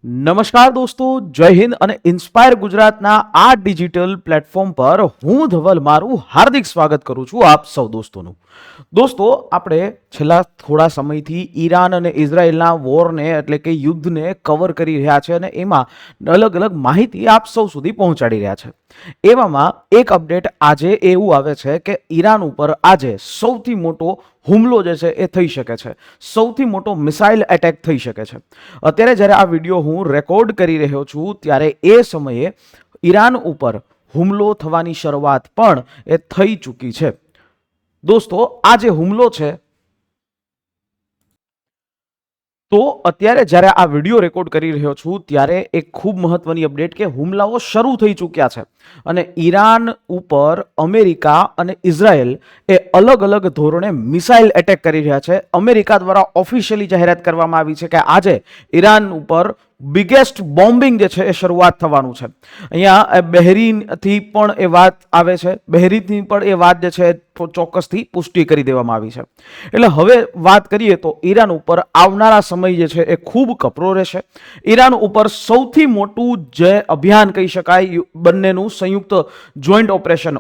નમસ્કાર દોસ્તો, જય હિન્દ અને ઇન્સ્પાયર ગુજરાતના આ ડિજિટલ પ્લેટફોર્મ પર હું ધવલ મારું હાર્દિક સ્વાગત કરું છું આપ સૌ દોસ્તોનું. દોસ્તો, આપણે છેલ્લા થોડા સમયથી ઈરાન અને ઇઝરાયલના વોરને એટલે કે યુદ્ધને કવર કરી રહ્યા છે અને એમાં અલગ અલગ માહિતી આપ સૌ સુધી પહોંચાડી રહ્યા છે. એવામાં એક અપડેટ આજે એવું આવે છે કે ઈરાન ઉપર આજે સૌથી મોટો હુમલો જે છે એ થઈ શકે છે, સૌથી મોટો મિસાઇલ એટેક થઈ શકે છે. અત્યારે જ્યારે આ વિડીયો હું રેકોર્ડ કરી રહ્યો છું ત્યારે એ સમયે ઈરાન ઉપર હુમલો થવાની શરૂઆત પણ એ થઈ ચૂકી છે. દોસ્તો, આ જે હુમલો છે તો અત્યારે જ્યારે આ વિડીયો રેકોર્ડ કરી રહ્યો છું ત્યારે એક ખૂબ મહત્વની અપડેટ કે હુમલાઓ શરૂ થઈ ચૂક્યા છે અને ઈરાન ઉપર અમેરિકા અને ઇઝરાયલ એ અલગ અલગ ધોરણે મિસાઇલ એટેક કરી રહ્યા છે. અમેરિકા દ્વારા ઓફિશિયલી જાહેરાત કરવામાં આવી છે કે આજે ઈરાન ઉપર બિગેસ્ટ બોમ્બિંગ જે છે એ શરૂઆત થવાનું છે. અહીંયા બહેરીનથી પણ એ વાત આવે છે, બહેરીનથી પણ એ વાત જે છે ચોક્કસથી પુષ્ટિ કરી દેવામાં આવી છે. એટલે હવે વાત કરીએ તો ઈરાન ઉપર આવનારા સમય જે છે એ ખૂબ કપરો રહેશે. ઈરાન ઉપર સૌથી મોટું જે અભિયાન કહી શકાય બંનેનું સંયુક્ત જોઈન્ટ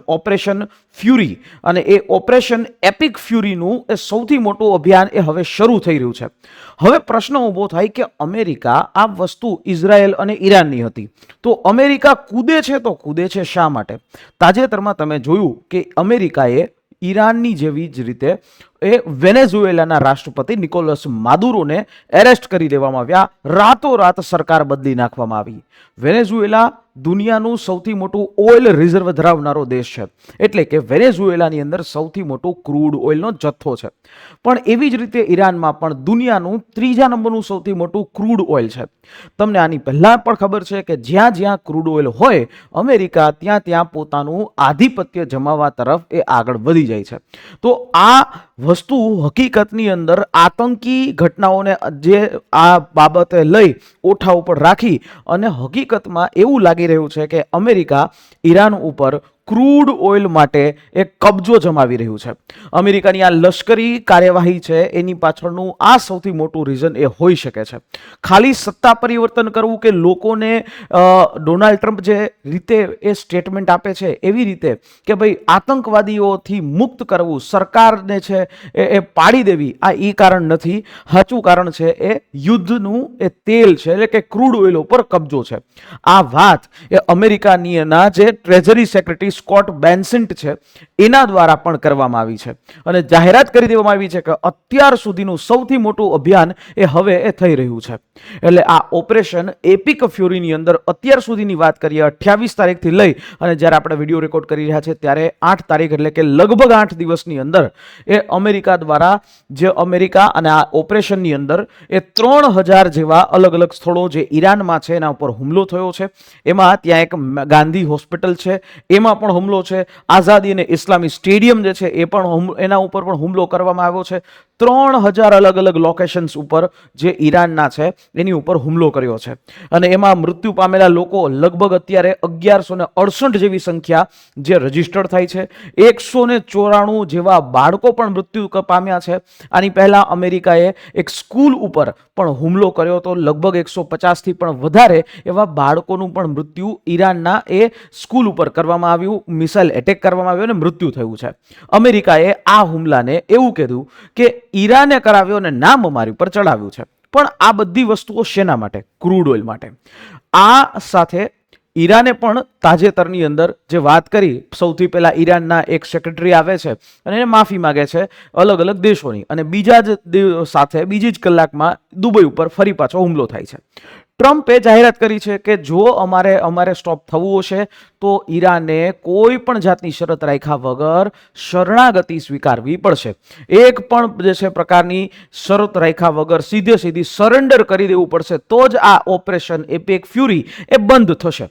ઓપરેશન ફ્યુરી અને એ ઓપરેશન એપિક ફ્યુરીનું એ સૌથી મોટું અભિયાન એ હવે શરૂ થઈ રહ્યું છે. હવે પ્રશ્ન ઊભો થાય કે અમેરિકા આ વસ્તુ ઇઝરાયલ અને ઈરાનની હતી તો અમેરિકા કૂદે છે તો કૂદે છે શા માટે? તાજેતરમાં તમે જોયું કે અમેરિકાએ ઈરાનની જેવી જ રીતે એ વેનેઝુએલાના રાષ્ટ્રપતિ નિકોલસ માદુરોને એરેસ્ટ કરી દેવામાં આવ્યા. રાતોરાત સરકાર બદલી નાખવામાં આવી. વેનેઝુએલા દુનિયાનું સૌથી મોટું ઓઇલ રિઝર્વ ધરાવનારો દેશ છે, એટલે કે વેનેઝુએલાની અંદર સૌથી મોટો ક્રૂડ ઓઇલનો જથ્થો છે. પણ એવી જ રીતે ઈરાનમાં પણ દુનિયાનું ત્રીજા નંબરનું સૌથી મોટું ક્રૂડ ઓઇલ છે. તમને આની પહેલાં પણ ખબર છે કે જ્યાં જ્યાં ક્રૂડ ઓઇલ હોય અમેરિકા ત્યાં ત્યાં પોતાનું આધિપત્ય જમાવવા તરફ એ આગળ વધી જાય છે. તો આ વસ્તુ હકીકતની અંદર આતંકી ઘટનાઓને જે આ બાબતે લઈ ઓઠા ઉપર રાખી અને હકીકતમાં એવું લાગી રહ્યું છે કે અમેરિકા ઈરાન ઉપર ક્રૂડ ઓઇલ માટે એક કબજો જમાવી રહ્યું છે. અમેરિકાની આ લશ્કરી કાર્યવાહી છે એની પાછળનું આ સૌથી મોટું રીઝન એ હોઈ શકે છે. ખાલી સત્તા પરિવર્તન કરવું કે લોકોને ડોનાલ્ડ ટ્રમ્પ જે રીતે એ સ્ટેટમેન્ટ આપે છે એવી રીતે કે ભાઈ આતંકવાદીઓથી મુક્ત કરવું, સરકારને છે એ પાડી દેવી, આ એ કારણ નથી. સાચું કારણ છે એ યુદ્ધનું એ તેલ છે એટલે કે ક્રૂડ ઓઇલ ઉપર કબજો છે. આ વાત એ અમેરિકાની જે ટ્રેઝરી સેક્રેટરી સ્કોટ બેન્સન્ટ છે એના દ્વારા પણ કરવામાં આવી છે અને જાહેરાત કરી દેવામાં આવી છે કે અત્યાર સુધીનું સૌથી મોટું અભિયાન એ હવે એ થઈ રહ્યું છે. એટલે આ ઓપરેશન એપિક ફ્યુરીની અંદર અત્યાર સુધીની વાત કરીએ 28 તારીખથી લઈ અને જ્યારે આપણે વિડીયો રેકોર્ડ કરી રહ્યા છે ત્યારે 8 તારીખ એટલે કે લગભગ 8 દિવસની અંદર એ અમેરિકા દ્વારા જે અમેરિકા અને આ ઓપરેશનની અંદર એ 3000 જેવા અલગ અલગ સ્થળો જે ઈરાનમાં છે એના ઉપર હુમલો થયો છે. એમાં ત્યાં એક ગાંધી હોસ્પિટલ છે એમાં પણ હુમલો છે. આઝાદી અને ઇસ્લામી સ્ટેડિયમ જે છે એ પણ એના ઉપર પણ હુમલો કરવામાં આવ્યો છે. 3000 અલગ અલગ લોકેશન્સ ઉપર જે ઈરાનના છે એની ઉપર હુમલો કર્યો છે અને એમાં મૃત્યુ પામેલા લોકો લગભગ અત્યારે 1168 જેવી સંખ્યા જે રજીસ્ટર્ડ થાય છે. 194 જેવા બાળકો પણ મૃત્યુ પામ્યા છે. આની પહેલા અમેરિકાએ એક સ્કૂલ ઉપર પણ હુમલો કર્યો તો લગભગ 150 થી પણ વધારે એવા બાળકોનું પણ મૃત્યુ ઈરાનના એ સ્કૂલ ઉપર કરવામાં આવ્યું, મિસાઇલ એટેક કરવામાં આવ્યો અને મૃત્યુ થયું છે. અમેરિકાએ આ હુમલાને એવું કીધું કે ઈરાને કરાવ્યો અને નામ અમારી ઉપર ચડાવ્યું છે. પણ આ બધી વસ્તુઓ શેના માટે? ક્રૂડ ઓઇલ માટે. આ સાથે ઈરાને પણ તાજેતરની અંદર જે વાત કરી, સૌથી પહેલા ઈરાનના એક સેક્રેટરી આવે છે અને એને માફી માગે છે અલગ અલગ દેશોની અને બીજા જ સાથે બીજી જ કલાકમાં દુબઈ ઉપર ફરી પાછો હુમલો થાય છે. ટ્રમ્પે જાહેરાત કરી છે કે જો અમારે સ્ટોપ થવું હશે તો ઈરાને કોઈ પણ જાતની શરત રાખ્યા વગર શરણાગતિ સ્વીકારવી પડશે. એક પણ જે છે પ્રકારની શરત રાખ્યા વગર સીધી સરેન્ડર કરી દેવું પડશે તો જ આ ઓપરેશન એપિક ફ્યુરી એ બંધ થશે.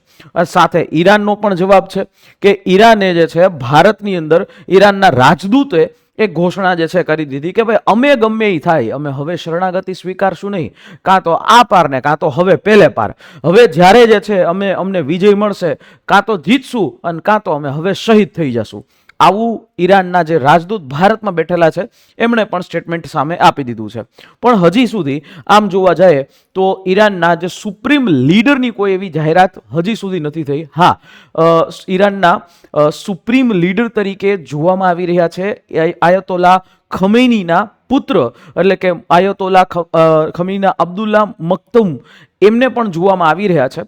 સાથે ઈરાનનો પણ જવાબ છે કે ઈરાને જે છે ભારતની અંદર ઈરાનના રાજદૂતે એ ઘોષણા જે છે કરી દીધી કે ભાઈ અમે ગમે એ થાય અમે હવે શરણાગતિ સ્વીકારશું નહીં, કાં તો આ પાર ને કાં તો હવે પેલે પાર. હવે જ્યારે જે છે અમને વિજય મળશે કાં તો જીતશું અને કાં તો અમે હવે શહીદ થઈ જશું. આવું ઈરાનના જે રાજદૂત ભારતમાં બેઠેલા છે એમણે પણ સ્ટેટમેન્ટ સામે આપી દીધું છે. પણ હજી સુધી આમ જોવા જાય તો ઈરાનના જે સુપ્રીમ લીડરની કોઈ એવી જાહેરાત હજી સુધી નથી થઈ. હા, ઈરાનના સુપ્રીમ લીડર તરીકે જોવામાં આવી રહ્યા છે આયતોલા ખમૈનીના પુત્ર, એટલે કે આયતોલા ખમૈનીના અબ્દુલ્લા મક્તુમ, એમને પણ જોવામાં આવી રહ્યા છે,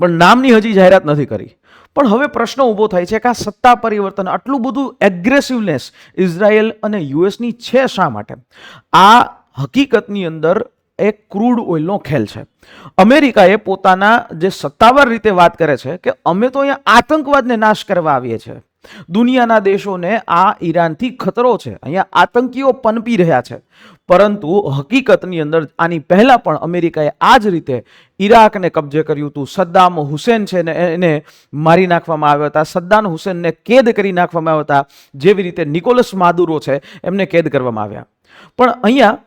પણ નામની હજી જાહેરાત નથી કરી. પણ હવે પ્રશ્ન ઊભો થાય છે કે આ સત્તા પરિવર્તન, આટલું બધું એગ્રેસિવનેસ ઇઝરાયલ અને યુએસની છે શા માટે? આ હકીકતની અંદર એક ક્રૂડ ઓઇલનો ખેલ છે. અમેરિકાએ પોતાના જે સત્તાવાર રીતે વાત કરે છે કે અમે તો અહીંયા આતંકવાદને નાશ કરવા આવીએ છીએ. દુનિયાના દેશોને આ ઈરાનથી ખતરો છે, અહીંયા આતંકીઓ પનપી રહ્યા છે. પરંતુ હકીકતની અંદર આની પહેલા પણ અમેરિકાએ આ જ રીતે ઈરાકને કબજે કર્યું હતું. સદ્દામ હુસેન છે ને એને મારી નાખવામાં આવ્યા હતા, સદ્દામ હુસેનને કેદ કરી નાખવામાં આવ્યા હતા, જેવી રીતે નિકોલસ માદુરો છે એમને કેદ કરવામાં આવ્યા. પણ અહીંયા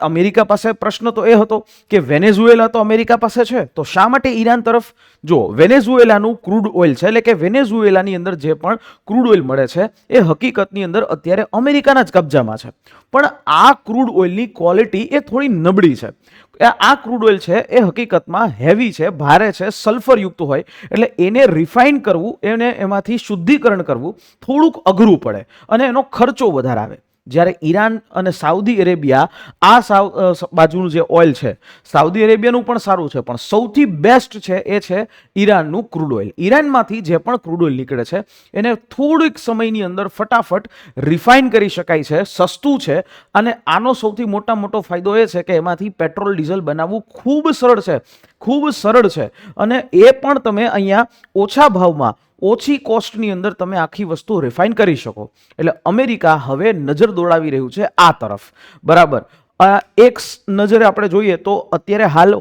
અમેરિકા પાસે પ્રશ્ન તો એ હતો કે વેનેઝુએલા તો અમેરિકા પાસે છે, તો શા માટે ઈરાન તરફ? જો વેનેઝુએલાનું ક્રૂડ ઓઇલ છે, એટલે કે વેનેઝુએલાની અંદર જે પણ ક્રૂડ ઓઇલ મળે છે એ હકીકતની અંદર અત્યારે અમેરિકાના જ કબજામાં છે. પણ આ ક્રૂડ ઓઇલની ક્વોલિટી એ થોડી નબળી છે. આ ક્રૂડ ઓઇલ છે એ હકીકતમાં હેવી છે, ભારે છે, સલ્ફરયુક્ત હોય, એટલે એને રિફાઇન કરવું, એને એમાંથી શુદ્ધિકરણ કરવું થોડુંક અઘરું પડે અને એનો ખર્ચો વધારે આવે. જ્યારે ઈરાન અને સાઉદી અરેબિયા આ બાજુનું જે ઓઇલ છે, સાઉદી અરેબિયાનું પણ સારું છે, પણ સૌથી બેસ્ટ છે એ છે ઈરાનનું ક્રૂડ ઓઇલ. ઈરાનમાંથી જે પણ ક્રૂડ ઓઇલ નીકળે છે એને થોડીક સમયની અંદર ફટાફટ રિફાઇન કરી શકાય છે, સસ્તું છે, અને આનો સૌથી મોટો ફાયદો એ છે કે એમાંથી પેટ્રોલ ડીઝલ બનાવવું ખૂબ સરળ છે, અને એ પણ તમે અહીંયા ઓછા ભાવમાં, ઓછી કોસ્ટની અંદર તમે આખી વસ્તુ રિફાઇન કરી શકો. એટલે અમેરિકા હવે નજર દોડાવી રહ્યું છે આ તરફ. બરાબર, એક નજરે આપણે જોઈએ તો અત્યારે હાલ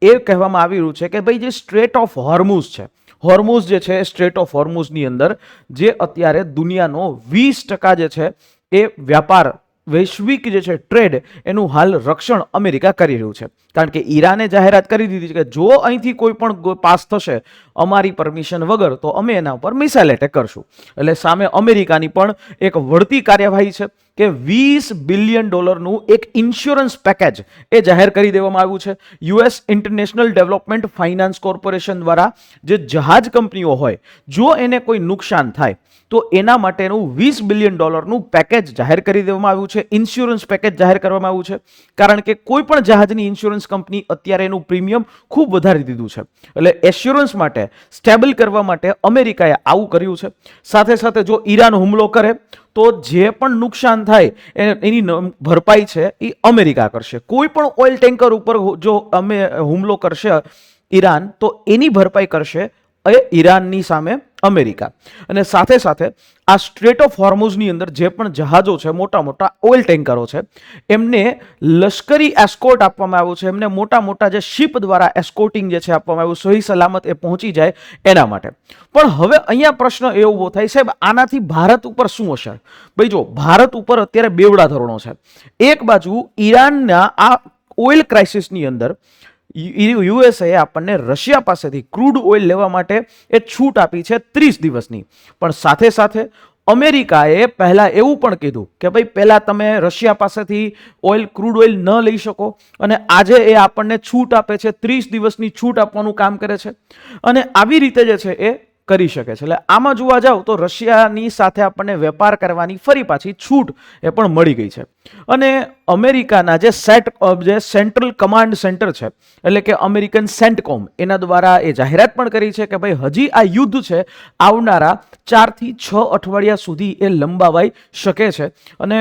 એ કહેવામાં આવી રહ્યું છે કે ભાઈ જે સ્ટ્રેટ ઓફ હોર્મુઝ છે, હોર્મુઝ જે છે સ્ટ્રેટ ઓફ હોર્મુઝની અંદર જે અત્યારે દુનિયાનો 20% જે છે એ વ્યાપાર, વૈશ્વિક જે છે ટ્રેડ, એનું હાલ રક્ષણ અમેરિકા કરી રહ્યું છે. કારણ કે ઈરાને જાહેરાત કરી દીધી છે કે જો અહીંથી કોઈ પણ પાસ થશે અમારી પરમિશન વગર તો અમે એના ઉપર મિસાઇલ એટેક કરશું. એટલે સામે અમેરિકાની પણ એક વળતી કાર્યવાહી છે કે $20 બિલિયન એક ઇન્સ્યોરન્સ પેકેજ એ જાહેર કરી દેવામાં આવ્યું છે. US international development finance corporation દ્વારા જે જહાજ કંપનીઓ હોય, જો એને કોઈ નુકસાન થાય તો એના માટેનું $20 બિલિયન પેકેજ જાહેર કરી દેવામાં આવ્યું છે, ઇન્સ્યોરન્સ પેકેજ જાહેર કરવામાં આવ્યું છે. કારણ કે કોઈ પણ જહાજની ઇન્સ્યોરન્સ કંપની અત્યારે એનું પ્રીમિયમ ખૂબ વધારી દીધું છે. એટલે એશ્યોરન્સ માટે, સ્ટેબલ કરવા માટે અમેરિકાએ આવું કર્યું છે. સાથે સાથે જો ઈરાન હુમલો કરે તો જે પણ નુકસાન થાય એની ભરપાઈ છે એ અમેરિકા કરશે. કોઈ પણ ઓઇલ ટેન્કર ઉપર જો હુમલો કરશે ઈરાન, તો એની ભરપાઈ કરશે ઈરાનની સામે અમેરિકા. અને સાથે સાથે આ સ્ટ્રેટ ઓફ હોર્મુઝની અંદર જે પણ જહાજો છે, મોટા ઓઇલ ટેન્કરો છે, એમને લશ્કરી એસ્કોર્ટ આપવામાં આવ્યું છે. એમને મોટા જે શિપ દ્વારા એસ્કોર્ટિંગ જે છે આપવામાં આવ્યું, સહી સલામત એ પહોંચી જાય એના માટે. પણ હવે અહીંયા પ્રશ્ન એ ઊભો થાય, સાહેબ આનાથી ભારત ઉપર શું અસર? ભાઈ જો, ભારત ઉપર અત્યારે બેવડા ધોરણો છે. એક બાજુ ઈરાનના આ ઓઇલ ક્રાઇસિસની અંદર યુએસએ આપણને રશિયા પાસેથી ક્રૂડ ઓઇલ લેવા માટે એ છૂટ આપી છે 30 દિવસની. પણ સાથે સાથે અમેરિકાએ પહેલા એવું પણ કીધું કે ભાઈ પહેલા તમે રશિયા પાસેથી ક્રૂડ ઓઇલ ન લઈ શકો, અને આજે એ આપણને છૂટ આપે છે, 30 દિવસની છૂટ આપવાનું કામ કરે છે, અને આવી રીતે જે છે એ કરી શકે છે. એટલે આમાં જોવા જાવ તો રશિયાની સાથે આપણને વેપાર કરવાની ફરી પાછી છૂટ એ પણ મળી ગઈ છે. અને અમેરિકાના જે સેન્ટ્રલ કમાન્ડ સેન્ટર છે, એટલે કે અમેરિકન સેન્ટકોમ, એના દ્વારા એ જાહેરાત પણ કરી છે કે ભાઈ હજી આ યુદ્ધ છે આવનારા 4 થી 6 અઠવાડિયા સુધી એ લંબાવાઈ શકે છે. અને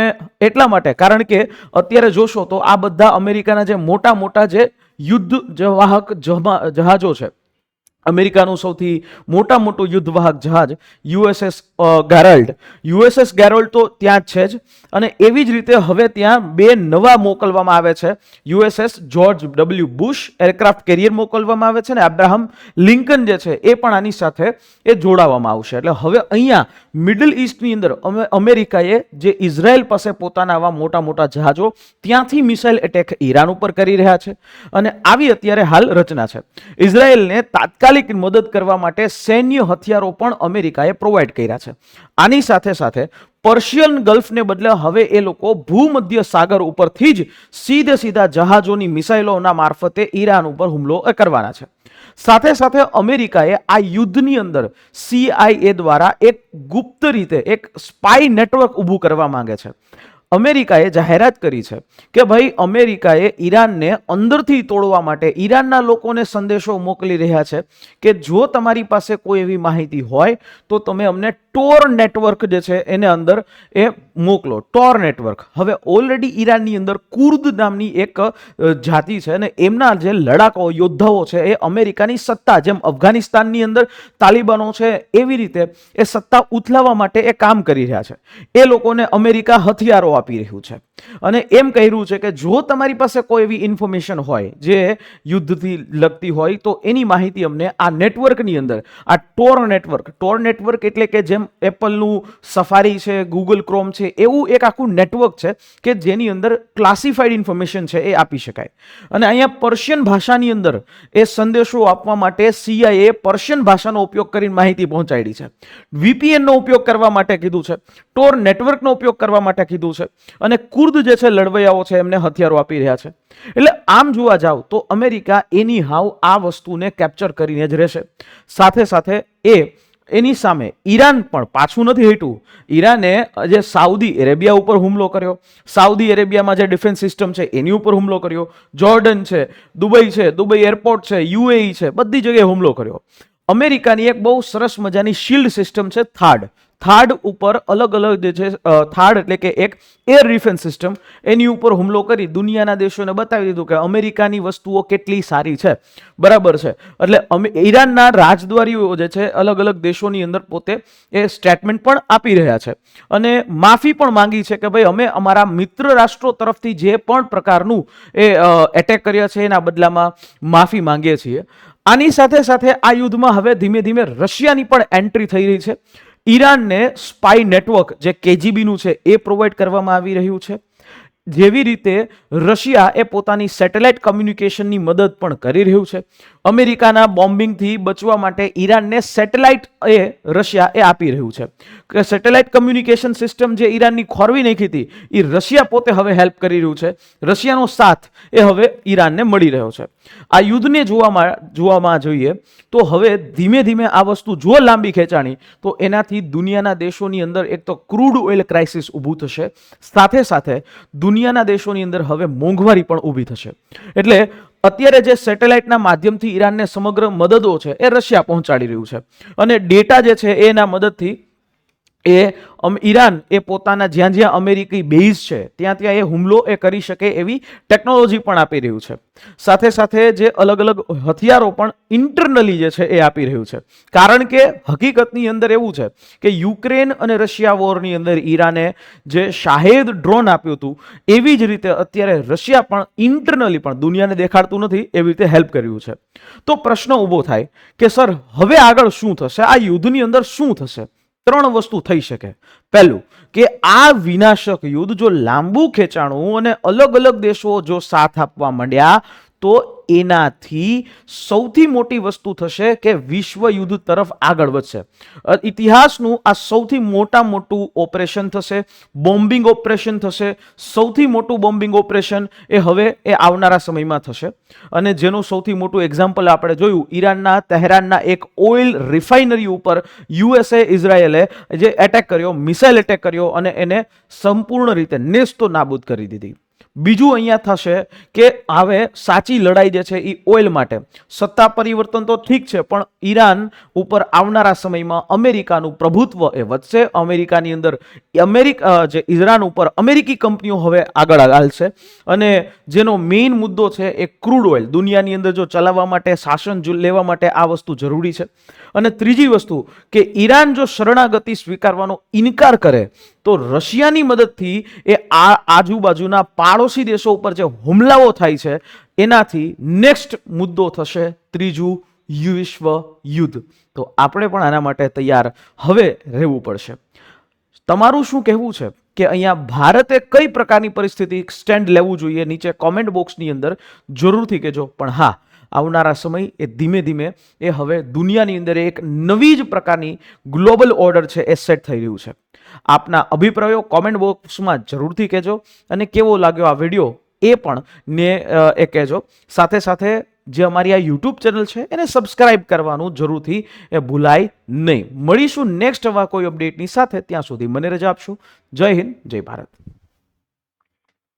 એટલા માટે, કારણ કે અત્યારે જોશો તો આ બધા અમેરિકાના જે મોટા જે યુદ્ધ વાહક જહાજો છે, અમેરિકાનું સૌથી મોટું યુદ્ધવાહક જહાજ યુએસએસ ગેરોલ્ડ તો ત્યાં જ છે જ. અને એવી જ રીતે હવે ત્યાં 2 નવા મોકલવામાં આવે છે. USS George W Bush aircraft carrier મોકલવામાં આવે છે અને અબ્રાહમ લિંકન જે છે એ પણ આની સાથે એ જોડાવામાં આવશે. એટલે હવે અહીંયા મિડલ ઈસ્ટની અંદર અમેરિકાએ જે ઇઝરાયલ પાસે પોતાના આવા મોટા મોટા જહાજો, ત્યાંથી મિસાઇલ એટેક ઈરાન ઉપર કરી રહ્યા છે. અને આવી અત્યારે હાલ રચના છે. ઇઝરાયલને તાત્કાલિક મદદ કરવા માટે સૈન્ય હથિયારો પણ અમેરિકાએ પ્રોવાઈડ કર્યા છે. આની સાથે સાથે પર્શિયન ગલ્ફને બદલે હવે એ લોકો ભૂમધ્ય સાગર ઉપરથી જ સીધા જહાજોની મિસાઇલોના મારફતે ઈરાન ઉપર હુમલો કરવાના છે. સાથે સાથે અમેરિકાએ આ યુદ્ધની અંદર CIA દ્વારા એક ગુપ્ત રીતે એક સ્પાય નેટવર્ક ઊભું કરવા માંગે છે. અમેરિકાએ જાહેરાત કરી છે કે ભાઈ અમેરિકાએ ઈરાનને અંદરથી તોડવા માટે ઈરાનના લોકોને સંદેશો મોકલી રહ્યા છે કે જો તમારી પાસે કોઈ એવી માહિતી હોય તો તમે અમને ટોર નેટવર્ક જે છે એને અંદર એ મોકલો. ટોર નેટવર્ક હવે ઓલરેડી ઈરાનની અંદર કુર્દ નામની એક જાતિ છે અને એમના જે લડાકો યોદ્ધાઓ છે એ અમેરિકાની સત્તા, જેમ અફઘાનિસ્તાનની અંદર તાલિબાનો છે એવી રીતે એ સત્તા ઉથલાવવા માટે એ કામ કરી રહ્યા છે. એ લોકોને અમેરિકા હથિયારો આપી રહ્યું છે અને એમ કહી રહ્યું છે કે જો તમારી પાસે કોઈ એવી ઇન્ફોર્મેશન હોય જે યુદ્ધથી લગતી હોય તો એની માહિતી અમને આ નેટવર્કની અંદર, આ ટોર નેટવર્ક એટલે કે જેમ એપલનું સફારી છે, ગૂગલ ક્રોમ છે, એવું એક આખું નેટવર્ક છે કે જેની અંદર ક્લાસિફાઈડ ઇન્ફોર્મેશન છે એ આપી શકાય. અને અહીંયા પર્શિયન ભાષાની અંદર એ સંદેશો આપવા માટે CIA પર્શિયન ભાષાનો ઉપયોગ કરીને માહિતી પહોંચાડી છે. VPN નો ઉપયોગ કરવા માટે કીધું છે, ટોર નેટવર્કનો ઉપયોગ કરવા માટે કીધું છે અને કુર્દ જે છે લડવૈયાઓ છે એમને હથિયારો આપી રહ્યા છે. એટલે આમ જોવા જાવ તો અમેરિકા એની હાવ આ વસ્તુને કેપ્ચર કરીને જ રહેશે. સાથે સાથે એની સામે ઈરાન પણ પાછું નથી હટ્યું. ઈરાને જે સાઉદી અરેબિયા ઉપર હુમલો કર્યો, સાઉદી અરેબિયામાં જે ડિફેન્સ સિસ્ટમ છે એની ઉપર હુમલો કર્યો, જોર્ડન છે, દુબઈ એરપોર્ટ છે, UAE છે, બધી જગ્યાએ હુમલો કર્યો. અમેરિકાની એક બહુ સરસ મજાની શિલ્ડ સિસ્ટમ છે થાડ ઉપર અલગ જે છે થાડ એટલે કે એક એર ડિફેન્સ સિસ્ટમ, એની ઉપર હુમલો કરી દુનિયાના દેશોને બતાવી દીધું કે અમેરિકાની વસ્તુઓ કેટલી સારી છે. બરાબર છે. એટલે ઈરાનના રાજદ્વારીઓ જે છે અલગ દેશોની અંદર પોતે એ સ્ટેટમેન્ટ પણ આપી રહ્યા છે અને માફી પણ માંગી છે કે ભાઈ અમે અમારા મિત્ર રાષ્ટ્રો તરફથી જે પણ પ્રકારનું એ એટેક કર્યા છે એના બદલામાં માફી માંગીએ છીએ. આની સાથે સાથે આ યુદ્ધમાં હવે ધીમે ધીમે રશિયાની પણ એન્ટ્રી થઈ રહી છે. ઈરાનને સ્પાય નેટવર્ક જે KGB નું છે એ પ્રોવાઈડ કરવામાં આવી રહ્યું છે. જેવી રીતે રશિયા એ પોતાની સેટેલાઇટ કમ્યુનિકેશનની મદદ પણ કરી રહ્યું છે. અમેરિકાના બોમ્બિંગથી બચવા માટે ઈરાનને સેટેલાઇટ રશિયા એ આપી રહ્યું છે કે સેટેલાઇટ કમ્યુનિકેશન સિસ્ટમ જે ઈરાનની ખોરવી નાખી હતી એ રશિયા પોતે હવે હેલ્પ કરી રહ્યું છે. રશિયાનો સાથ એ હવે ઈરાનને મળી રહ્યો છે. આ યુદ્ધને જોવામાં જોઈએ તો હવે ધીમે ધીમે આ વસ્તુ જો લાંબી ખેંચાણી તો એનાથી દુનિયાના દેશોની અંદર એક તો ક્રૂડ ઓઇલ ક્રાઇસિસ ઊભું થશે, સાથે સાથે દુનિયાના દેશોની અંદર હવે મોંઘવારી પણ ઊભી થશે. એટલે અત્યારે જે સેટેલાઇટના માધ્યમથી ઈરાનને સમગ્ર મદદો છે એ રશિયા પહોંચાડી રહ્યું છે અને ડેટા જે છે એના મદદથી ઈરાન એ પોતાના જ્યાં અમેરિકી બેઝ છે ત્યાં એ હુમલો એ કરી શકે એવી ટેકનોલોજી પણ આપી રહ્યું છે. સાથે સાથે જે અલગ હથિયારો પણ ઇન્ટરનલી જે છે એ આપી રહ્યું છે. કારણ કે હકીકતની અંદર એવું છે કે યુક્રેન અને રશિયા વોરની અંદર ઈરાને જે શાહેદ ડ્રોન આપ્યું હતું એવી જ રીતે અત્યારે રશિયા પણ ઇન્ટરનલી પણ દુનિયાને દેખાડતું નથી એવી રીતે હેલ્પ કર્યું છે. તો પ્રશ્ન ઊભો થાય કે સર હવે આગળ શું થશે, આ યુદ્ધની અંદર શું થશે? 3 વસ્તુ થઈ શકે. પહેલું કે આ વિનાશક યુદ્ધ જો લાંબુ ખેંચાણું અને અલગ દેશો જો સાથ આપવા માંડ્યા તો એનાથી સૌથી મોટી વસ્તુ થશે કે વિશ્વ યુદ્ધ તરફ આગળ વધશે. ઇતિહાસનું આ સૌથી મોટું ઓપરેશન થશે, બોમ્બિંગ ઓપરેશન થશે. સૌથી મોટું બોમ્બિંગ ઓપરેશન એ હવે આવનારા સમયમાં થશે અને જેનું સૌથી મોટું એક્ઝામ્પલ આપણે જોયું ઈરાનના તહેરાનના એક ઓઇલ રિફાઇનરી ઉપર ઇઝરાયેલે જે એટેક કર્યો, મિસાઇલ એટેક કર્યો અને એને સંપૂર્ણ રીતે નેસ્તો નાબૂદ કરી દીધી. બીજું અહીંયા થશે કે હવે સાચી લડાઈ જે છે એ ઓઇલ માટે. સત્તા પરિવર્તન તો ઠીક છે, પણ ઈરાન ઉપર આવનારા સમયમાં અમેરિકાનું પ્રભુત્વ એ વધશે. અમેરિકાની અંદર જે ઈરાન ઉપર અમેરિકી કંપનીઓ હવે આગળ હાલશે, અને જેનો મેઇન મુદ્દો છે એ ક્રૂડ ઓઇલ. દુનિયાની અંદર જો ચલાવવા માટે, શાસન લેવા માટે આ વસ્તુ જરૂરી છે. અને ત્રીજી વસ્તુ કે ઈરાન જો શરણાગતિ સ્વીકારવાનો ઇનકાર કરે તો રશિયાની મદદથી એ આજુબાજુના પાડોશી દેશો ઉપર જે હુમલાઓ થાય છે એનાથી નેક્સ્ટ મુદ્દો થશે ત્રીજું વિશ્વ યુદ્ધ. તો આપણે પણ આના માટે તૈયાર હવે રહેવું પડશે. તમારું શું કહેવું છે કે અહીંયા ભારતે કઈ પ્રકારની પરિસ્થિતિ સ્ટેન્ડ લેવું જોઈએ? નીચે કોમેન્ટ બોક્સની અંદર જરૂરથી કહેજો. પણ હા, આવનારા સમય એ ધીમે ધીમે એ હવે દુનિયાની અંદર એક નવી જ પ્રકારની ગ્લોબલ ઓર્ડર છે એ સેટ થઈ રહ્યું છે. આપના અભિપ્રાયો કોમેન્ટ બોક્સમાં જરૂરથી કહેજો, અને કેવો લાગ્યો આ વિડીયો એ પણ એ કહેજો. સાથે સાથે જે અમારી આ યુટ્યુબ ચેનલ છે એને સબસ્ક્રાઇબ કરવાનું જરૂરથી એ ભૂલાય નહીં. મળીશું નેક્સ્ટ આવા કોઈ અપડેટની સાથે. ત્યાં સુધી મને રજા આપશો. જય હિન્દ, જય ભારત.